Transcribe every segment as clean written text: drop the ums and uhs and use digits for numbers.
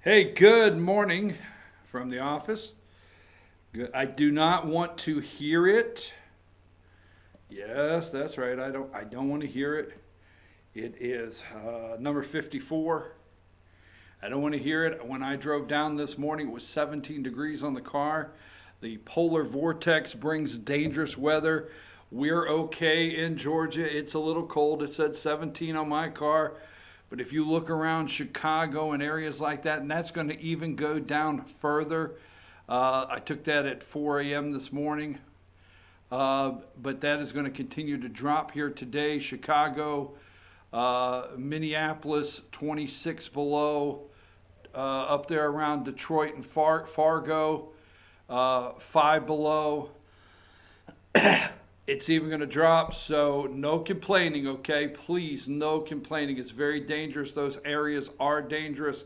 Hey, good morning from the office. Good. I do not want to hear it. Yes, that's right. I don't want to hear it. It is number 54. I don't want to hear it. When I drove down this morning, it was 17 degrees on the car. The polar vortex brings dangerous weather. We're okay in Georgia. It's a little cold. It said 17 on my car. But if you look around Chicago and areas like that, and that's going to even go down further. I took that at 4 a.m. this morning. But that is going to continue to drop here today. Chicago, Minneapolis, 26 below. Up there around Detroit and Fargo, 5 below. It's even going to drop, so no complaining, okay? Please, no complaining. It's very dangerous. Those areas are dangerous.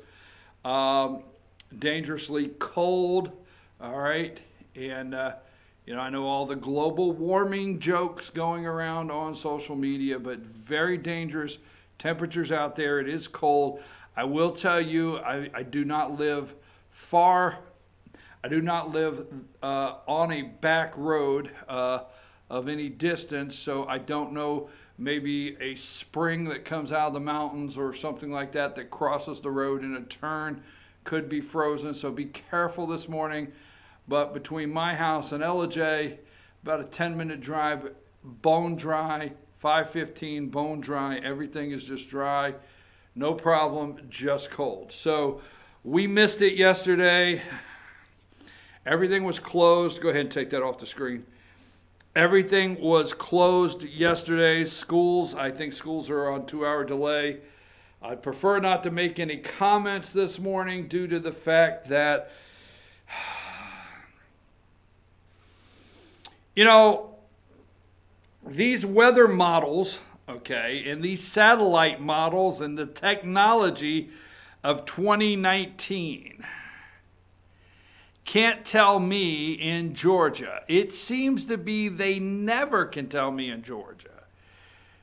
Dangerously cold, all right? And, I know all the global warming jokes going around on social media, but very dangerous temperatures out there. It is cold. I will tell you, I do not live far. I do not live on a back road of any distance, so I don't know, maybe a spring that comes out of the mountains or something like that that crosses the road in a turn could be frozen, so be careful this morning. But between my house and LJ, about a 10-minute drive, bone dry, 515, bone dry, everything is just dry, no problem, just cold. So we missed it yesterday. Everything was closed. Go ahead and take that off the screen. Everything was closed yesterday. Schools, I think schools are on 2-hour delay. I'd prefer not to make any comments this morning due to the fact that, these weather models, okay, and these satellite models and the technology of 2019 can't tell me in Georgia. It seems to be they never can tell me in Georgia.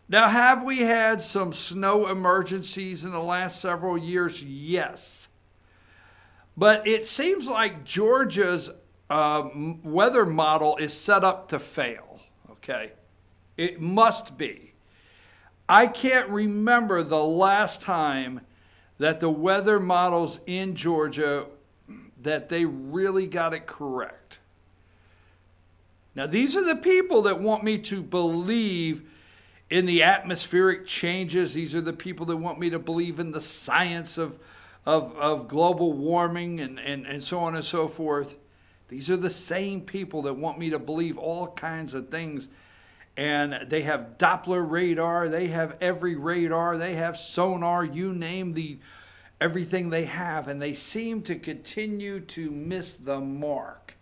Now, have we had some snow emergencies in the last several years? Yes. But it seems like Georgia's weather model is set up to fail, okay? It must be. I can't remember the last time that the weather models in Georgia that they really got it correct. Now, these are the people that want me to believe in the atmospheric changes. These are the people that want me to believe in the science of global warming and so on and so forth. These are the same people that want me to believe all kinds of things. And they have Doppler radar. They have every radar. They have sonar. You name everything they have, and they seem to continue to miss the mark.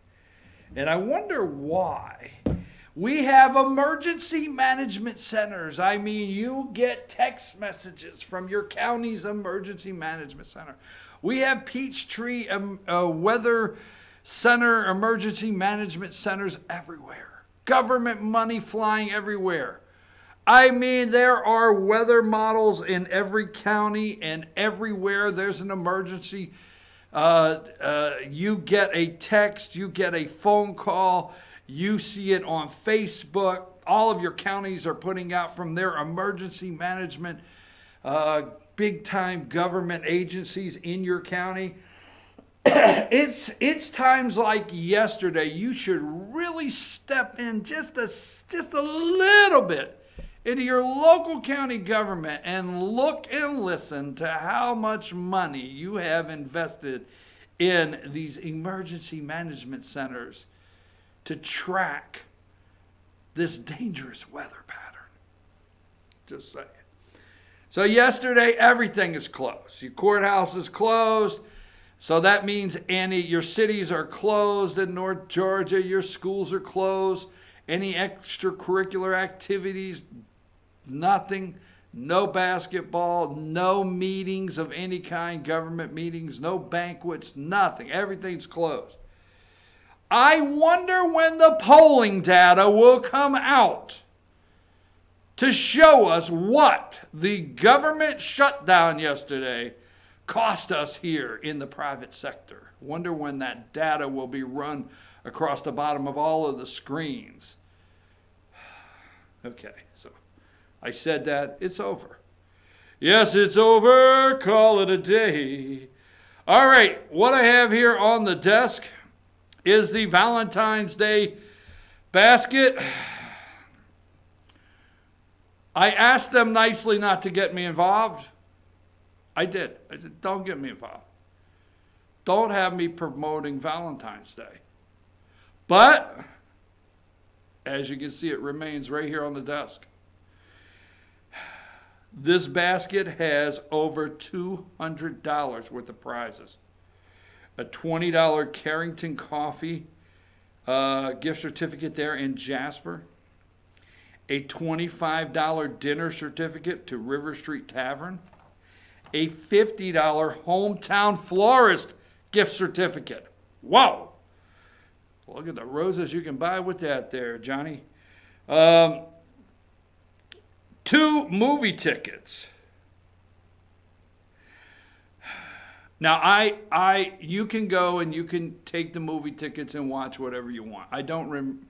And I wonder why. We have emergency management centers. I mean, you get text messages from your county's emergency management center. We have Peachtree Weather Center, emergency management centers everywhere. Government money flying everywhere. I mean, there are weather models in every county, and everywhere there's an emergency. You get a text, you get a phone call, you see it on Facebook. All of your counties are putting out from their emergency management, big-time government agencies in your county. It's times like yesterday. You should really step in just a little bit into your local county government and look and listen to how much money you have invested in these emergency management centers to track this dangerous weather pattern. Just saying. So yesterday, everything is closed. Your courthouse is closed. So that means your cities are closed in North Georgia. Your schools are closed. Any extracurricular activities, nothing. No basketball, no meetings of any kind, government meetings, no banquets, nothing. Everything's closed. I wonder when the polling data will come out to show us what the government shutdown yesterday cost us here in the private sector. Wonder when that data will be run across the bottom of all of the screens. Okay, so I said that. It's over. Yes, it's over. Call it a day. All right, what I have here on the desk is the Valentine's Day basket. I asked them nicely not to get me involved. I did. I said, don't get me involved. Don't have me promoting Valentine's Day. But, as you can see, it remains right here on the desk. This basket has over $200 worth of prizes. A $20 Carrington Coffee gift certificate there in Jasper. A $25 dinner certificate to River Street Tavern. A $50 Hometown Florist gift certificate. Wow! Look at the roses you can buy with that there, Johnny. 2 movie tickets. Now, you can go and you can take the movie tickets and watch whatever you want. I don't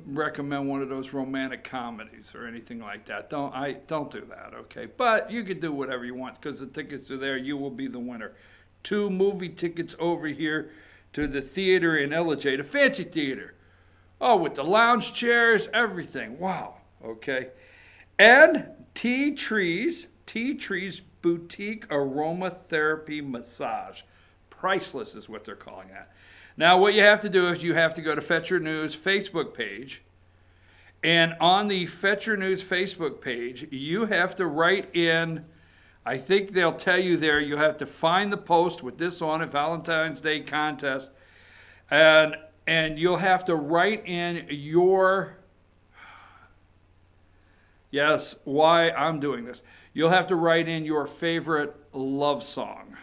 recommend one of those romantic comedies or anything like that. Don't do that, okay? But you can do whatever you want because the tickets are there. You will be the winner. 2 movie tickets over here to the theater in LJ, the fancy theater. Oh, with the lounge chairs, everything. Wow, okay. And Tea Trees Boutique Aromatherapy Massage. Priceless is what they're calling that. Now, what you have to do is you have to go to Fetch Your News Facebook page. And on the Fetch Your News Facebook page, you have to write in, I think they'll tell you there, you have to find the post with this on it, Valentine's Day contest. And you'll have to write in your... Yes, why I'm doing this. You'll have to write in your favorite love song.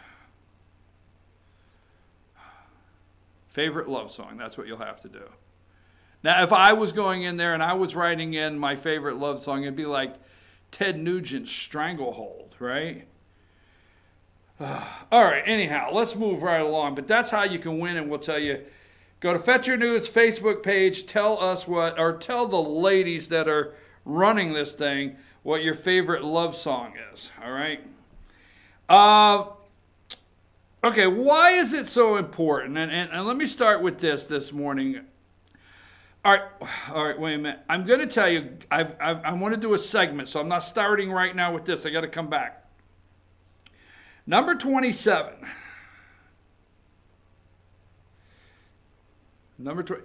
Favorite love song, that's what you'll have to do. Now, if I was going in there and I was writing in my favorite love song, it'd be like Ted Nugent's Stranglehold, right? All right, anyhow, let's move right along. But that's how you can win, and we'll tell you. Go to Fetch Your News Facebook page, tell us what, or tell the ladies that are running this thing what your favorite love song is, all right? Okay, why is it so important? And let me start with this morning. All right, wait a minute. I'm going to tell you, I want to do a segment, so I'm not starting right now with this. I got to come back. Number 27. Number 20.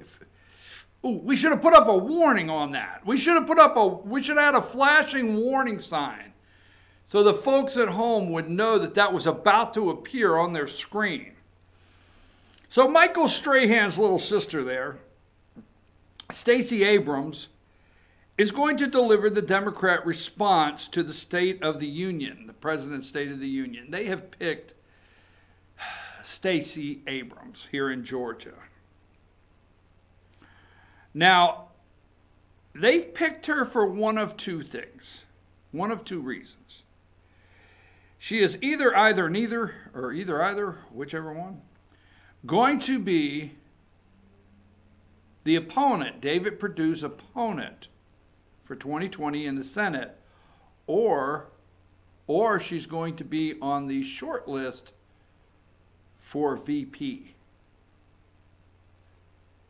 Ooh, we should have put up a warning on that. We should have had a flashing warning sign so the folks at home would know that that was about to appear on their screen. So Michael Strahan's little sister there, Stacey Abrams, is going to deliver the Democrat response to the State of the Union, the President's State of the Union. They have picked Stacey Abrams here in Georgia. Now, they've picked her for one of 2 things, one of 2 reasons. She is either neither, or either, whichever one, going to be the opponent, David Perdue's opponent for 2020 in the Senate, or she's going to be on the short list for VP.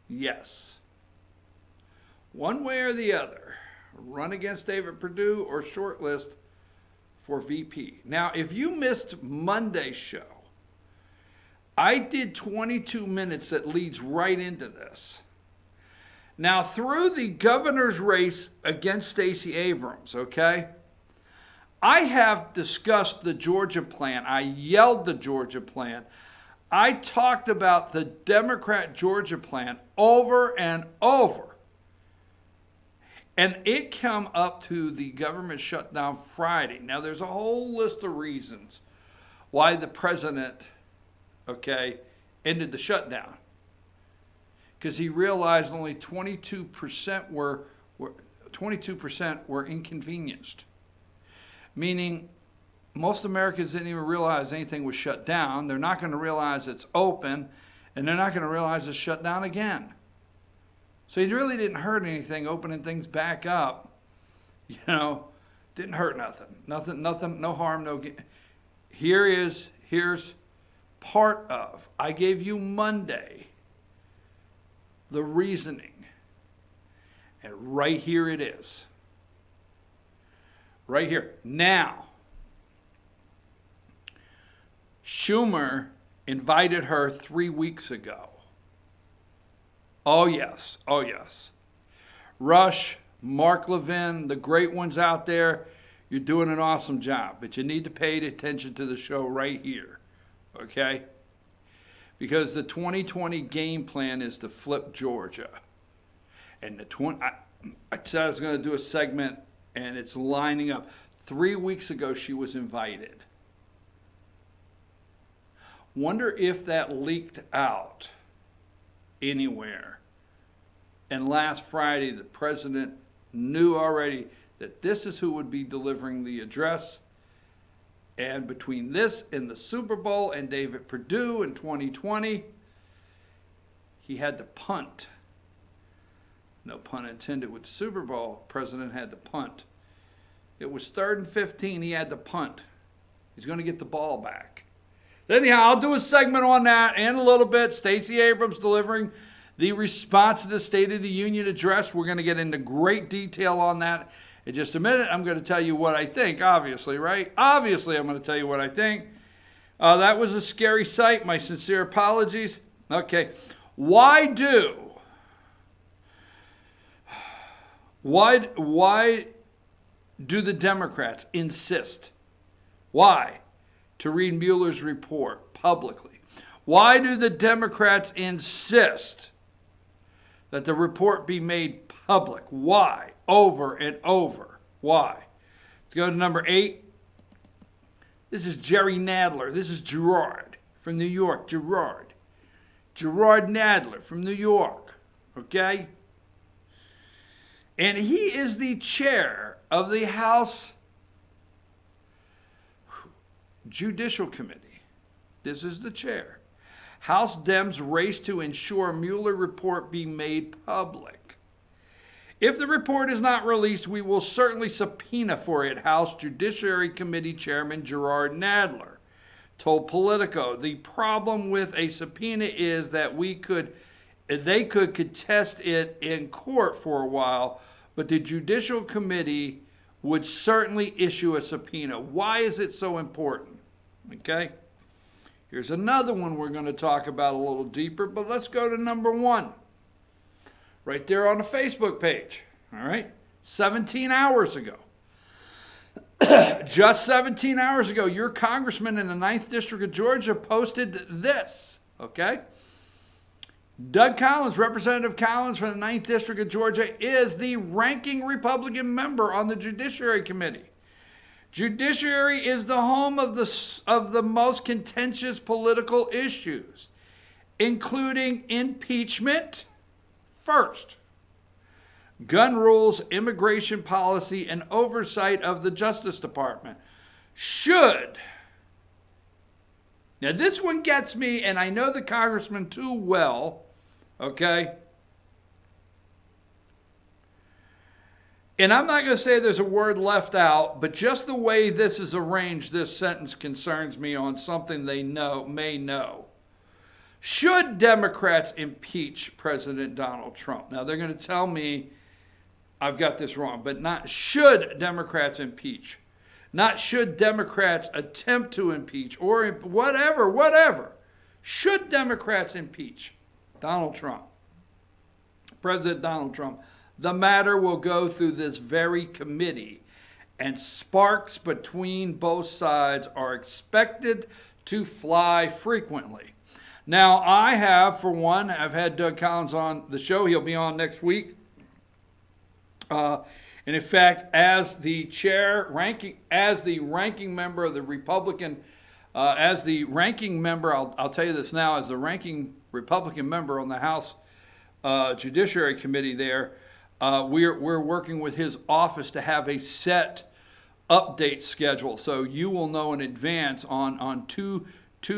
Yes. One way or the other, run against David Perdue or shortlist for VP. Now, if you missed Monday's show, I did 22 minutes that leads right into this. Now, through the governor's race against Stacey Abrams, okay, I have discussed the Georgia plan. I yelled the Georgia plan. I talked about the Democrat Georgia plan over and over. And it come up to the government shutdown Friday. Now, there's a whole list of reasons why the president, okay, ended the shutdown. Because he realized only 22% were inconvenienced. Meaning, most Americans didn't even realize anything was shut down. They're not going to realize it's open, and they're not going to realize it's shut down again. So he really didn't hurt anything opening things back up. You know, didn't hurt nothing. Nothing, no harm, no gain. Here's part of, I gave you Monday the reasoning, and right here it is. Right here. Now, Schumer invited her 3 weeks ago. Oh, yes. Oh, yes. Rush, Mark Levin, the great ones out there, you're doing an awesome job. But you need to pay attention to the show right here. Okay? Because the 2020 game plan is to flip Georgia. And I said I was going to do a segment, and it's lining up. 3 weeks ago, she was invited. Wonder if that leaked out anywhere. And last Friday, the president knew already that this is who would be delivering the address. And between this and the Super Bowl and David Perdue in 2020, he had to punt. No pun intended with the Super Bowl. The president had to punt. It was 3rd and 15. He had to punt. He's going to get the ball back. Anyhow, I'll do a segment on that in a little bit. Stacey Abrams delivering the response to the State of the Union address. We're going to get into great detail on that in just a minute. I'm going to tell you what I think, obviously, right? Obviously, I'm going to tell you what I think. That was a scary sight. My sincere apologies. Okay. Why do the Democrats insist? Why? To read Mueller's report publicly. Why do the Democrats insist that the report be made public? Why? Over and over. Why? Let's go to number 8. This is Jerry Nadler. This is Gerard from New York. Gerard Nadler from New York. Okay? And he is the chair of the House Judicial Committee. This is the chair. House Dems race to ensure Mueller report be made public. If the report is not released, we will certainly subpoena for it, House Judiciary Committee Chairman Gerard Nadler told Politico. The problem with a subpoena is that they could contest it in court for a while, but the Judicial Committee would certainly issue a subpoena. Why is it so important? Okay? Here's another one we're going to talk about a little deeper, but let's go to number 1. Right there on the Facebook page. All right? 17 hours ago. Just 17 hours ago, your congressman in the 9th District of Georgia posted this. Okay? Doug Collins, Representative Collins from the 9th District of Georgia, is the ranking Republican member on the Judiciary Committee. Judiciary is the home of the most contentious political issues, including impeachment, first, gun rules, immigration policy, and oversight of the Justice Department. Now this one gets me, and I know the congressman too well, okay? And I'm not going to say there's a word left out, but just the way this is arranged, this sentence concerns me on something they may know. Should Democrats impeach President Donald Trump? Now, they're going to tell me I've got this wrong, but not should Democrats impeach. Not should Democrats attempt to impeach or whatever. Should Democrats impeach Donald Trump? President Donald Trump. The matter will go through this very committee, and sparks between both sides are expected to fly frequently. Now, I have, for one, I've had Doug Collins on the show. He'll be on next week. And in fact, as the ranking member of the Republican, I'll tell you this now, as the ranking Republican member on the House Judiciary Committee there, we're working with his office to have a set update schedule, so you will know in advance on two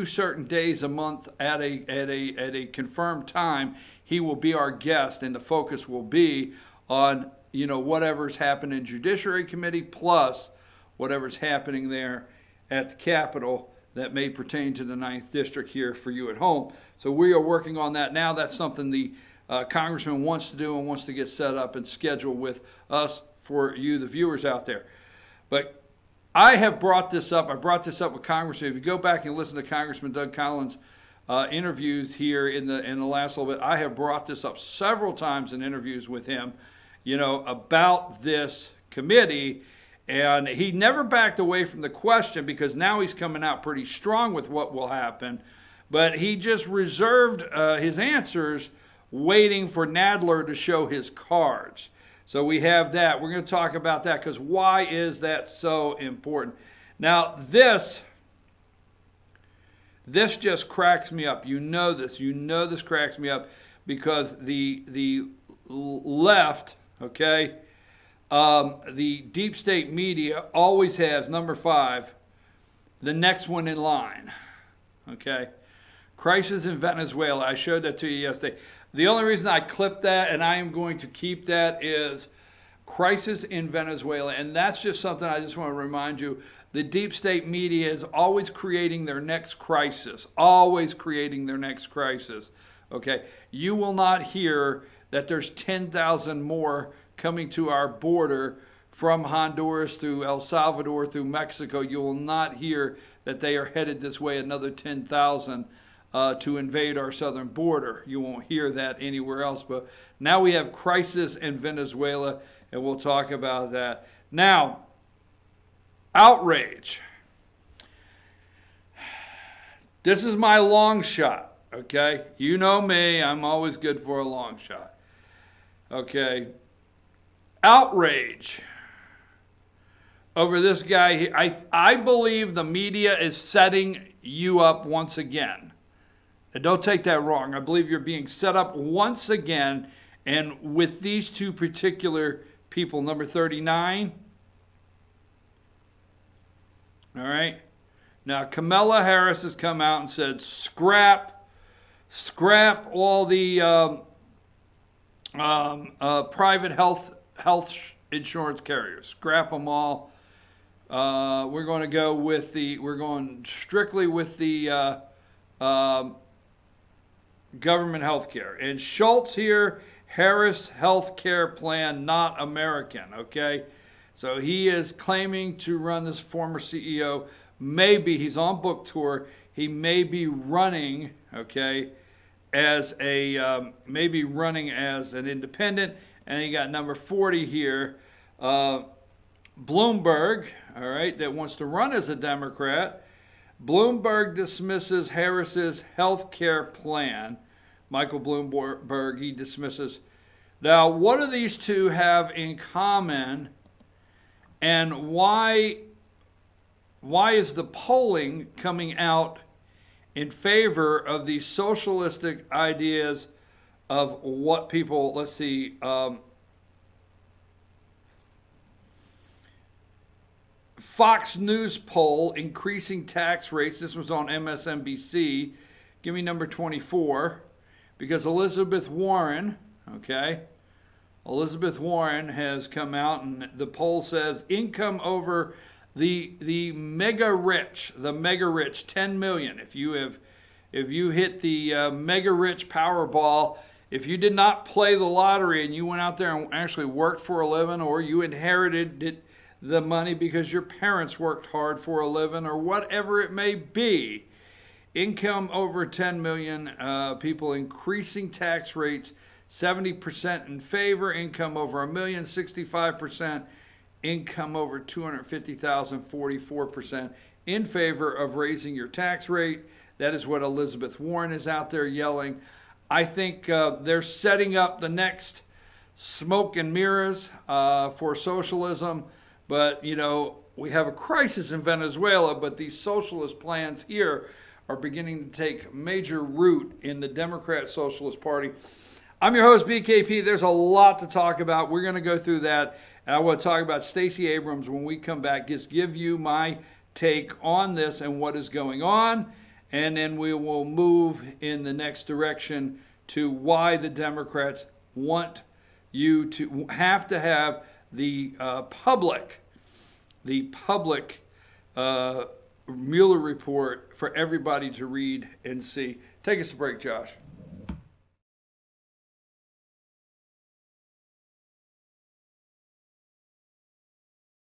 certain days a month at a confirmed time. He will be our guest, and the focus will be on whatever's happening in Judiciary Committee plus whatever's happening there at the Capitol that may pertain to the 9th District here for you at home. So we are working on that now. That's something the Congressman wants to do and wants to get set up and scheduled with us for you, the viewers out there. But I have brought this up. I brought this up with Congressman. If you go back and listen to Congressman Doug Collins' interviews here in the last little bit, I have brought this up several times in interviews with him, about this committee. And he never backed away from the question, because now he's coming out pretty strong with what will happen. But he just reserved his answers, waiting for Nadler to show his cards. So we have that. We're going to talk about that, because why is that so important? Now, this just cracks me up. You know this. You know this cracks me up, because the left, okay, the deep state media always has, number 5, the next one in line, okay? Crisis in Venezuela. I showed that to you yesterday. The only reason I clipped that, and I am going to keep that, is crisis in Venezuela. And that's just something I just want to remind you. The deep state media is always creating their next crisis. Always creating their next crisis. Okay? You will not hear that there's 10,000 more coming to our border from Honduras through El Salvador through Mexico. You will not hear that they are headed this way, another 10,000. To invade our southern border. You won't hear that anywhere else. But now we have crisis in Venezuela, and we'll talk about that. Now, outrage. This is my long shot, okay? You know me, I'm always good for a long shot. Okay. Outrage over this guy. I believe the media is setting you up once again. And don't take that wrong. I believe you're being set up once again, and with these two particular people. Number 39. All right. Now, Kamala Harris has come out and said, scrap all the private health insurance carriers. Scrap them all. We're going to go with we're going strictly with the government health care. And Schultz here, Harris health care plan, not American, okay? So he is claiming to run, this former CEO. Maybe he's on book tour. He may be running, okay, as a, maybe running as an independent. And you got number 40 here, Bloomberg, all right, that wants to run as a Democrat. Bloomberg dismisses Harris's health care plan. Michael Bloomberg, he dismisses. Now, what do these two have in common, and why is the polling coming out in favor of these socialistic ideas of what people, let's see, Fox News poll, increasing tax rates. This was on MSNBC. Give me number 24. Because Elizabeth Warren, okay, Elizabeth Warren has come out, and the poll says income over the mega rich, 10 million. If you hit the mega rich Powerball, if you did not play the lottery and you went out there and actually worked for a living, or you inherited it, the money because your parents worked hard for a living, or whatever it may be, income over 10 million, people increasing tax rates, 70% in favor, income over $1 million, 65%, income over 250,000, 44% in favor of raising your tax rate. That is what Elizabeth Warren is out there yelling. I think they're setting up the next smoke and mirrors for socialism. But, you know, we have a crisis in Venezuela, but these socialist plans here are beginning to take major root in the Democrat Socialist Party. I'm your host, BKP. There's a lot to talk about. We're going to go through that. And I want to talk about Stacey Abrams when we come back. Just give you my take on this and what is going on. And then we will move in the next direction to why the Democrats want you to have the public Mueller report for everybody to read and see. Take us a break, Josh.